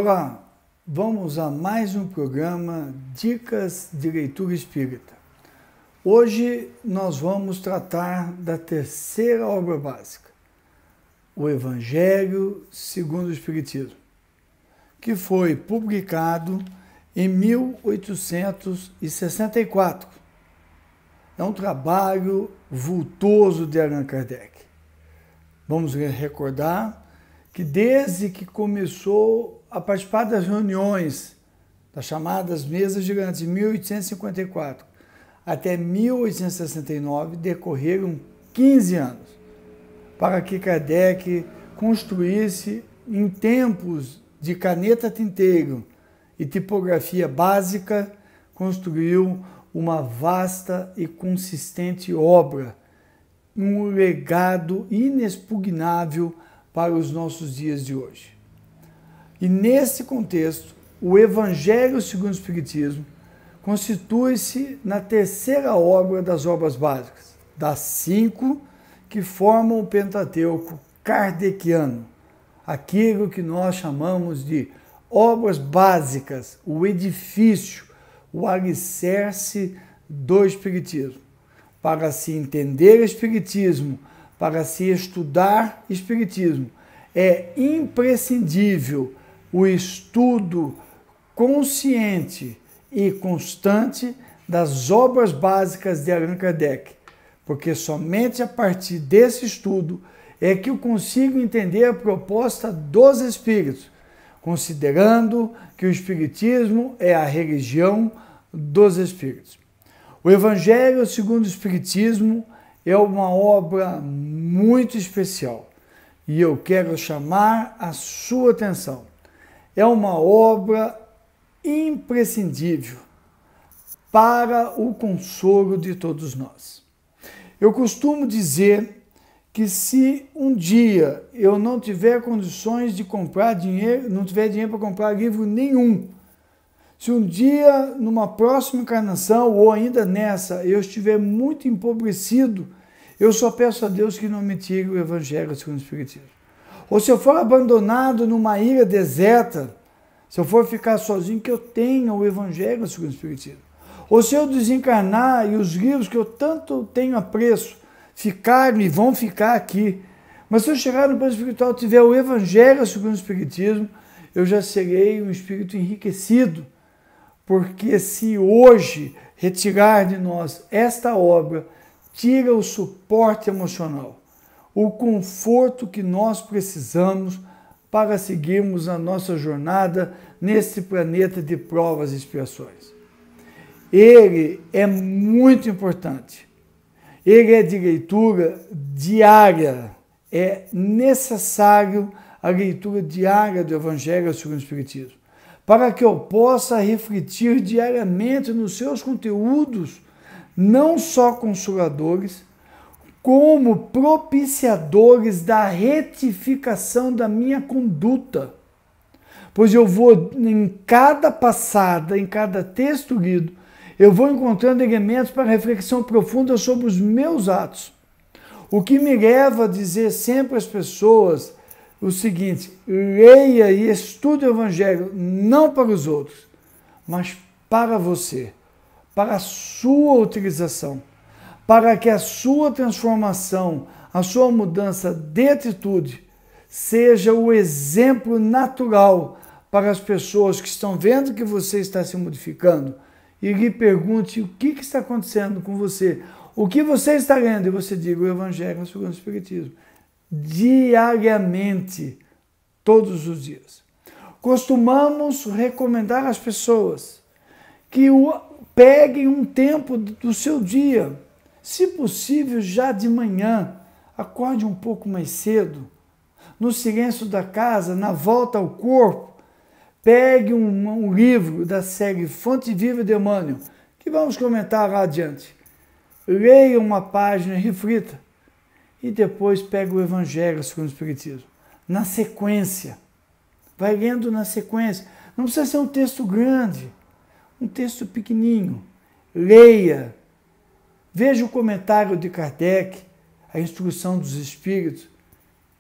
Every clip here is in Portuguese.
Olá, vamos a mais um programa Dicas de Leitura Espírita. Hoje nós vamos tratar da terceira obra básica, o Evangelho segundo o Espiritismo, que foi publicado em 1864. É um trabalho vultoso de Allan Kardec. Vamos recordar que desde que começou a participar das reuniões, das chamadas mesas gigantes, de 1854 até 1869, decorreram 15 anos, para que Kardec construísse, em tempos de caneta tinteiro e tipografia básica, construiu uma vasta e consistente obra, um legado inexpugnável para os nossos dias de hoje. E nesse contexto, o Evangelho segundo o Espiritismo constitui-se na terceira obra das obras básicas, das 5 que formam o Pentateuco kardeciano, aquilo que nós chamamos de obras básicas, o edifício, o alicerce do Espiritismo. Para se entender Espiritismo, para se estudar Espiritismo, é imprescindível o estudo consciente e constante das obras básicas de Allan Kardec, porque somente a partir desse estudo é que eu consigo entender a proposta dos Espíritos, considerando que o Espiritismo é a religião dos Espíritos. O Evangelho segundo o Espiritismo é uma obra muito especial e eu quero chamar a sua atenção. É uma obra imprescindível para o consolo de todos nós. Eu costumo dizer que se um dia eu não tiver condições de comprar dinheiro, não tiver dinheiro para comprar livro nenhum, se um dia, numa próxima encarnação, ou ainda nessa, eu estiver muito empobrecido, eu só peço a Deus que não me tire o Evangelho segundo o Espiritismo. Ou se eu for abandonado numa ilha deserta, se eu for ficar sozinho, que eu tenha o Evangelho segundo o Espiritismo. Ou se eu desencarnar e os livros que eu tanto tenho apreço ficarem e vão ficar aqui, mas se eu chegar no plano espiritual e tiver o Evangelho segundo o Espiritismo, eu já serei um espírito enriquecido, porque se hoje retirar de nós esta obra, tira o suporte emocional, o conforto que nós precisamos para seguirmos a nossa jornada nesse planeta de provas e expiações. Ele é muito importante. Ele é de leitura diária. É necessário a leitura diária do Evangelho segundo o Espiritismo, para que eu possa refletir diariamente nos seus conteúdos, não só consoladores, como propiciadores da retificação da minha conduta. Pois eu vou, em cada passada, em cada texto lido, eu vou encontrando elementos para reflexão profunda sobre os meus atos. O que me leva a dizer sempre às pessoas o seguinte: leia e estude o Evangelho, não para os outros, mas para você, para a sua utilização, para que a sua transformação, a sua mudança de atitude seja o exemplo natural para as pessoas que estão vendo que você está se modificando e lhe pergunte o que está acontecendo com você, o que você está lendo, e você diga o Evangelho segundo o Espiritismo, diariamente, todos os dias. Costumamos recomendar às pessoas que peguem um tempo do seu dia, se possível já de manhã, acorde um pouco mais cedo, no silêncio da casa, na volta ao corpo, pegue um livro da série Fonte Viva de Emmanuel, que vamos comentar lá adiante. Leia uma página, reflita, e depois pegue o Evangelho segundo o Espiritismo. Na sequência, vai lendo na sequência. Não precisa ser um texto grande, um texto pequenininho. Leia, veja o comentário de Kardec, a instrução dos Espíritos,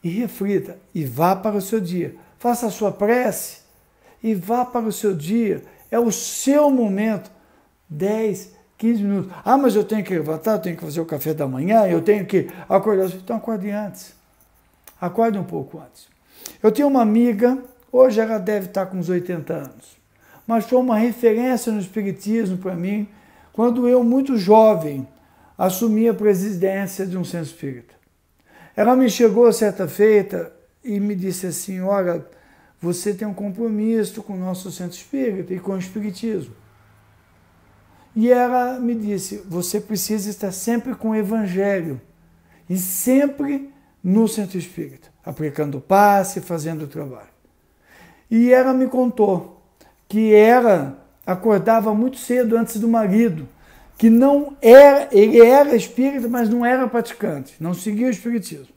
e reflita, e vá para o seu dia. Faça a sua prece, e vá para o seu dia. É o seu momento. 10, 15 minutos. Ah, mas eu tenho que levantar, eu tenho que fazer o café da manhã, eu tenho que acordar. Então acorde antes. Acorde um pouco antes. Eu tenho uma amiga, hoje ela deve estar com uns 80 anos, mas foi uma referência no espiritismo para mim, quando eu, muito jovem, assumi a presidência de um centro espírita. Ela me chegou certa feita e me disse assim, olha, você tem um compromisso com o nosso centro espírita e com o espiritismo. E ela me disse, você precisa estar sempre com o evangelho e sempre no centro espírita, aplicando o passe, fazendo o trabalho. E ela me contou que ela acordava muito cedo antes do marido, que não era, ele era espírita, mas não era praticante, não seguia o espiritismo.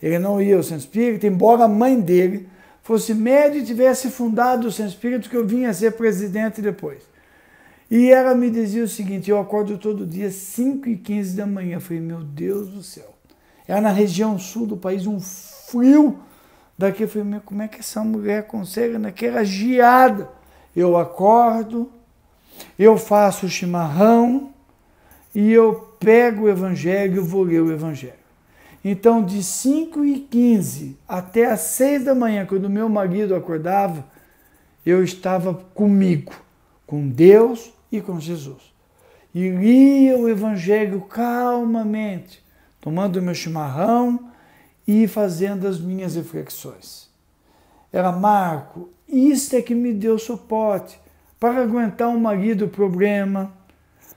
Ele não ia ao centro espírita, embora a mãe dele fosse médium e tivesse fundado o centro espírita, que eu vinha a ser presidente depois. E ela me dizia o seguinte, eu acordo todo dia 5h15 da manhã. Eu falei, meu Deus do céu. Era na região sul do país, um frio. Daqui eu falei, como é que essa mulher consegue naquela geada? Eu acordo, eu faço o chimarrão e eu pego o evangelho e vou ler o evangelho. Então, de 5h15 até as 6 da manhã, quando meu marido acordava, eu estava comigo, com Deus e com Jesus. E lia o evangelho calmamente, tomando o meu chimarrão e fazendo as minhas reflexões. Era Marco, isso é que me deu suporte para aguentar um marido problema,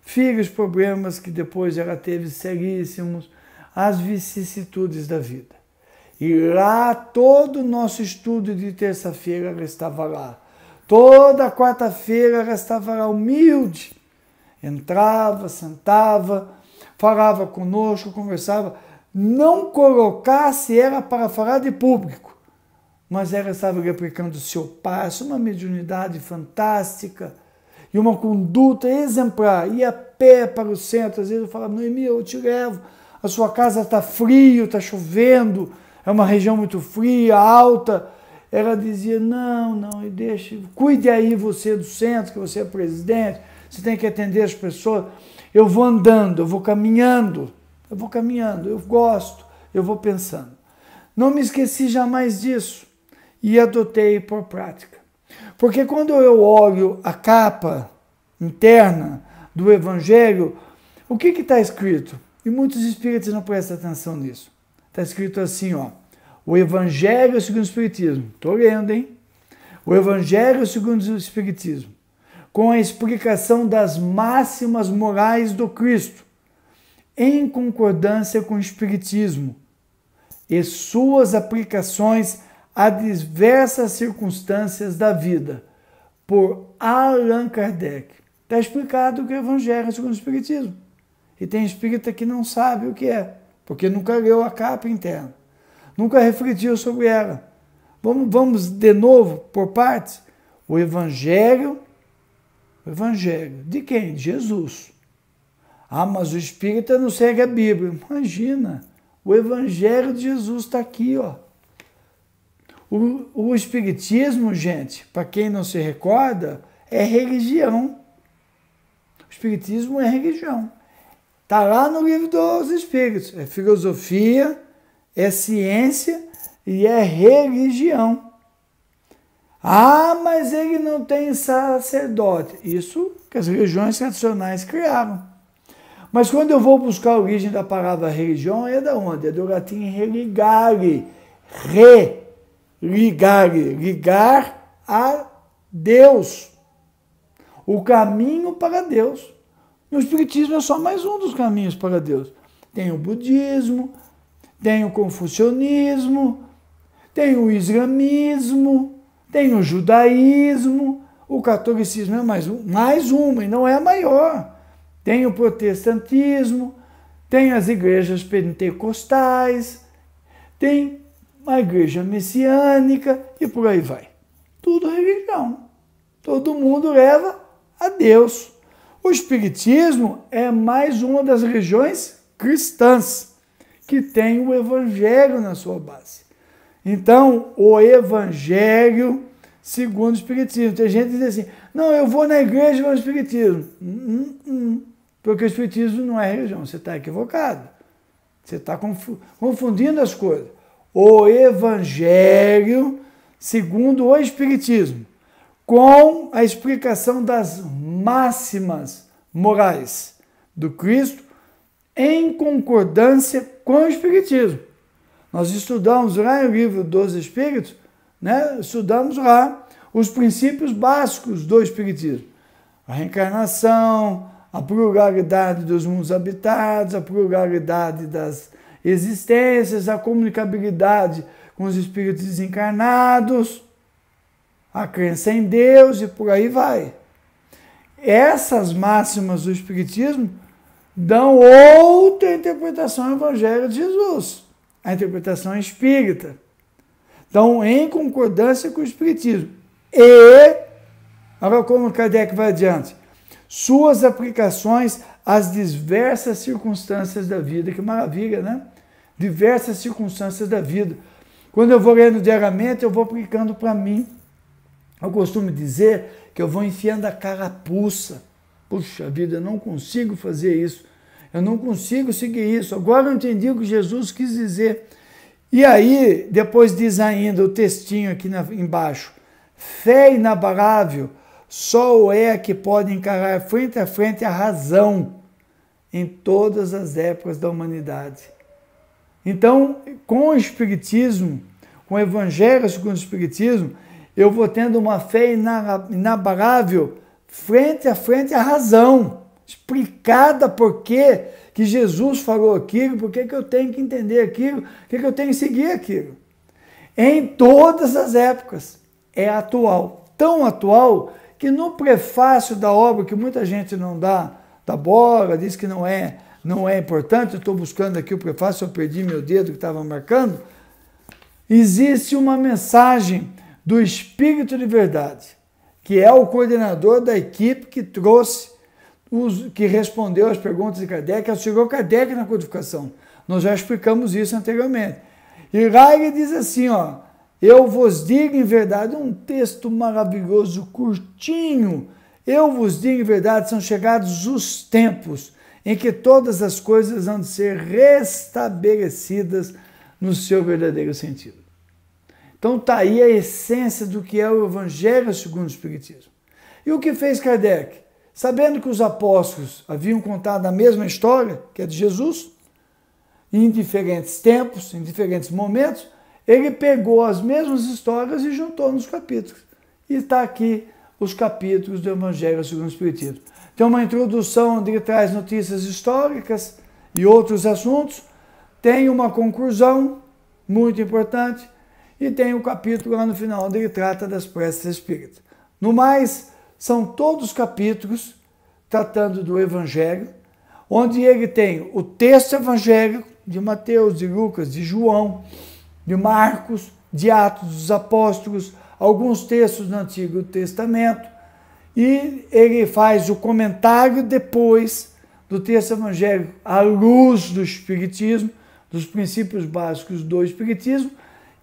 filhos problemas que depois ela teve seríssimos, as vicissitudes da vida. E lá, todo o nosso estudo de terça-feira ela estava lá. Toda quarta-feira ela estava lá, humilde. Entrava, sentava, falava conosco, conversava. Não colocasse ela para falar de público, mas ela estava replicando o seu passo, uma mediunidade fantástica e uma conduta exemplar. Ia a pé para o centro, às vezes eu falava, Noemi, eu te levo, a sua casa está frio, está chovendo, é uma região muito fria, alta. Ela dizia, não, deixa, cuide aí você do centro, que você é presidente, você tem que atender as pessoas. Eu vou andando, eu vou caminhando, eu gosto, eu vou pensando. Não me esqueci jamais disso e adotei por prática. Porque quando eu olho a capa interna do Evangelho, o que está escrito? E muitos espíritos não prestam atenção nisso. Está escrito assim, ó, o Evangelho segundo o Espiritismo. Estou lendo, hein? O Evangelho segundo o Espiritismo, com a explicação das máximas morais do Cristo, em concordância com o Espiritismo e suas aplicações a diversas circunstâncias da vida, por Allan Kardec. Está explicado o que é o Evangelho segundo o Espiritismo. E tem espírita que não sabe o que é, porque nunca leu a capa interna, nunca refletiu sobre ela. Vamos de novo, por partes. O Evangelho de quem? De Jesus. Ah, mas o espírita não segue a Bíblia. Imagina, o Evangelho de Jesus está aqui, ó. O Espiritismo, gente, para quem não se recorda, é religião. O Espiritismo é religião. Está lá no livro dos Espíritos. É filosofia, é ciência e é religião. Ah, mas ele não tem sacerdote. Isso que as religiões tradicionais criaram. Mas quando eu vou buscar a origem da palavra religião, é da onde? É do latim religare. Ligar a Deus. O caminho para Deus. O Espiritismo é só mais um dos caminhos para Deus. Tem o budismo, tem o confucionismo, tem o islamismo, tem o judaísmo, o catolicismo é mais uma e não é a maior. Tem o protestantismo, tem as igrejas pentecostais, tem a igreja messiânica e por aí vai. Tudo religião. Todo mundo leva a Deus. O Espiritismo é mais uma das religiões cristãs que tem o Evangelho na sua base. Então, o Evangelho segundo o Espiritismo. Tem gente que diz assim, não, eu vou na igreja e vou no Espiritismo. Porque o Espiritismo não é religião, você está equivocado. Você está confundindo as coisas. O Evangelho, segundo o Espiritismo, com a explicação das máximas morais do Cristo, em concordância com o Espiritismo. Nós estudamos lá no livro dos Espíritos, né? Estudamos lá os princípios básicos do Espiritismo. A reencarnação, a pluralidade dos mundos habitados, a pluralidade das existências, a comunicabilidade com os espíritos desencarnados, a crença em Deus e por aí vai. Essas máximas do Espiritismo dão outra interpretação ao Evangelho de Jesus, a interpretação espírita. Então, em concordância com o Espiritismo. E, agora como Kardec vai adiante, suas aplicações às diversas circunstâncias da vida. Que maravilha, né? Diversas circunstâncias da vida. Quando eu vou lendo diariamente, eu vou aplicando para mim. Eu costumo dizer que eu vou enfiando a carapuça. Puxa vida, eu não consigo fazer isso. Eu não consigo seguir isso. Agora eu entendi o que Jesus quis dizer. E aí, depois diz ainda o textinho aqui embaixo. Fé inabalável só é a que pode encarar frente a frente a razão em todas as épocas da humanidade. Então, com o Espiritismo, com o Evangelho segundo o Espiritismo, eu vou tendo uma fé inabalável frente a frente à razão, explicada por que Jesus falou aquilo, por que eu tenho que entender aquilo, por que eu tenho que seguir aquilo. Em todas as épocas. É atual. Tão atual que no prefácio da obra, que muita gente não dá bola, diz que não é importante, eu estou buscando aqui o prefácio, eu perdi meu dedo que estava marcando, existe uma mensagem do Espírito de Verdade, que é o coordenador da equipe que trouxe, que respondeu às perguntas de Kardec, auxiliou Kardec na codificação. Nós já explicamos isso anteriormente. E lá ele diz assim, ó, eu vos digo em verdade, um texto maravilhoso, curtinho, eu vos digo em verdade, são chegados os tempos em que todas as coisas vão ser restabelecidas no seu verdadeiro sentido. Então está aí a essência do que é o Evangelho segundo o Espiritismo. E o que fez Kardec? Sabendo que os apóstolos haviam contado a mesma história, que é de Jesus, em diferentes tempos, em diferentes momentos, ele pegou as mesmas histórias e juntou nos capítulos. E está aqui os capítulos do Evangelho segundo o Espiritismo. Tem uma introdução onde ele traz notícias históricas e outros assuntos, tem uma conclusão muito importante e tem um capítulo lá no final onde ele trata das preces espíritas. No mais, são todos capítulos tratando do Evangelho, onde ele tem o texto evangélico de Mateus, de Lucas, de João, de Marcos, de Atos dos Apóstolos, alguns textos do Antigo Testamento, e ele faz o comentário depois do texto evangélico à luz do Espiritismo, dos princípios básicos do Espiritismo,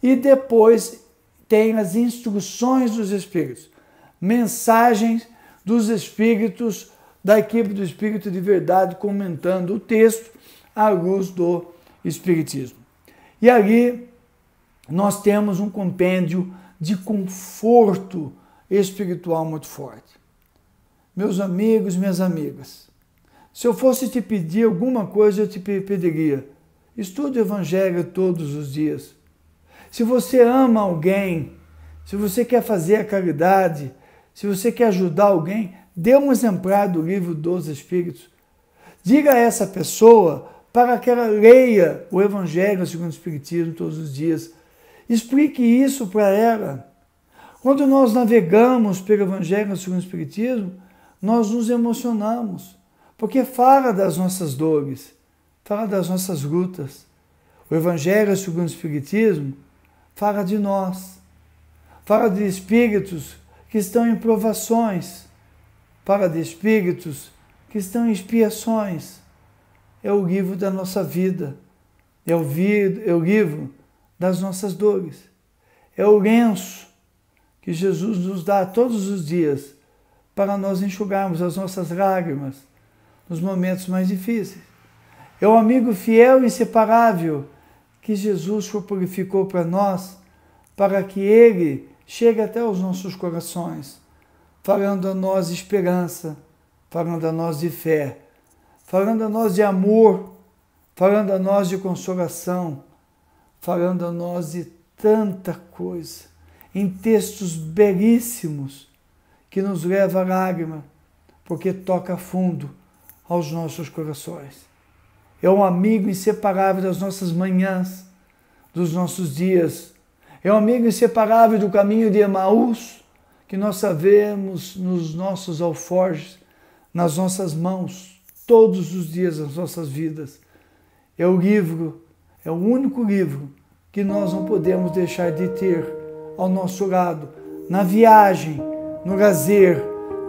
e depois tem as instruções dos Espíritos, mensagens dos Espíritos, da equipe do Espírito de Verdade, comentando o texto à luz do Espiritismo. E ali nós temos um compêndio de conforto espiritual muito forte. Meus amigos, minhas amigas, se eu fosse te pedir alguma coisa, eu te pediria, estude o Evangelho todos os dias. Se você ama alguém, se você quer fazer a caridade, se você quer ajudar alguém, dê um exemplar do livro dos Espíritos. Diga a essa pessoa para que ela leia o Evangelho segundo o Espiritismo todos os dias. Explique isso para ela. Quando nós navegamos pelo Evangelho segundo o Espiritismo, nós nos emocionamos, porque fala das nossas dores, fala das nossas lutas. O Evangelho segundo o Espiritismo fala de nós, fala de espíritos que estão em provações, fala de espíritos que estão em expiações. É o livro da nossa vida, é o livro das nossas dores. É o lenço que Jesus nos dá todos os dias para nós enxugarmos as nossas lágrimas nos momentos mais difíceis. É o amigo fiel e inseparável que Jesus purificou para nós, para que Ele chegue até os nossos corações, falando a nós de esperança, falando a nós de fé, falando a nós de amor, falando a nós de consolação, falando a nós de tanta coisa, em textos belíssimos, que nos leva à lágrima, porque toca fundo aos nossos corações. É um amigo inseparável das nossas manhãs, dos nossos dias. É um amigo inseparável do caminho de Emaús, que nós sabemos nos nossos alforjes, nas nossas mãos, todos os dias das nossas vidas. É o livro, é o único livro que nós não podemos deixar de ter ao nosso lado, na viagem, no lazer,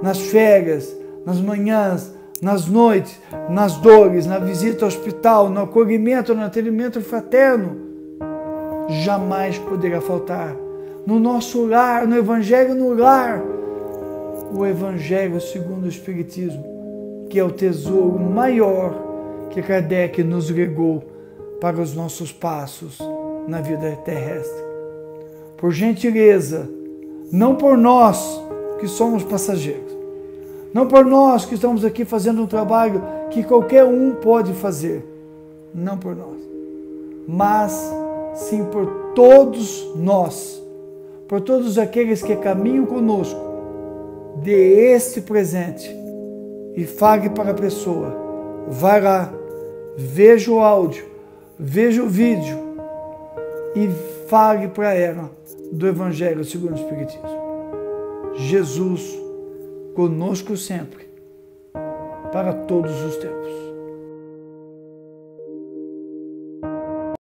nas férias, nas manhãs, nas noites, nas dores, na visita ao hospital, no acolhimento, no atendimento fraterno. Jamais poderá faltar. No nosso lar, no Evangelho no lar, o Evangelho segundo o Espiritismo, que é o tesouro maior que Kardec nos legou para os nossos passos na vida terrestre. Por gentileza, não por nós que somos passageiros, não por nós que estamos aqui fazendo um trabalho que qualquer um pode fazer, não por nós, mas sim por todos nós, por todos aqueles que caminham conosco. Dê este presente e fale para a pessoa. Vai lá, veja o áudio, veja o vídeo e fale para ela do Evangelho segundo o Espiritismo. Jesus conosco sempre, para todos os tempos.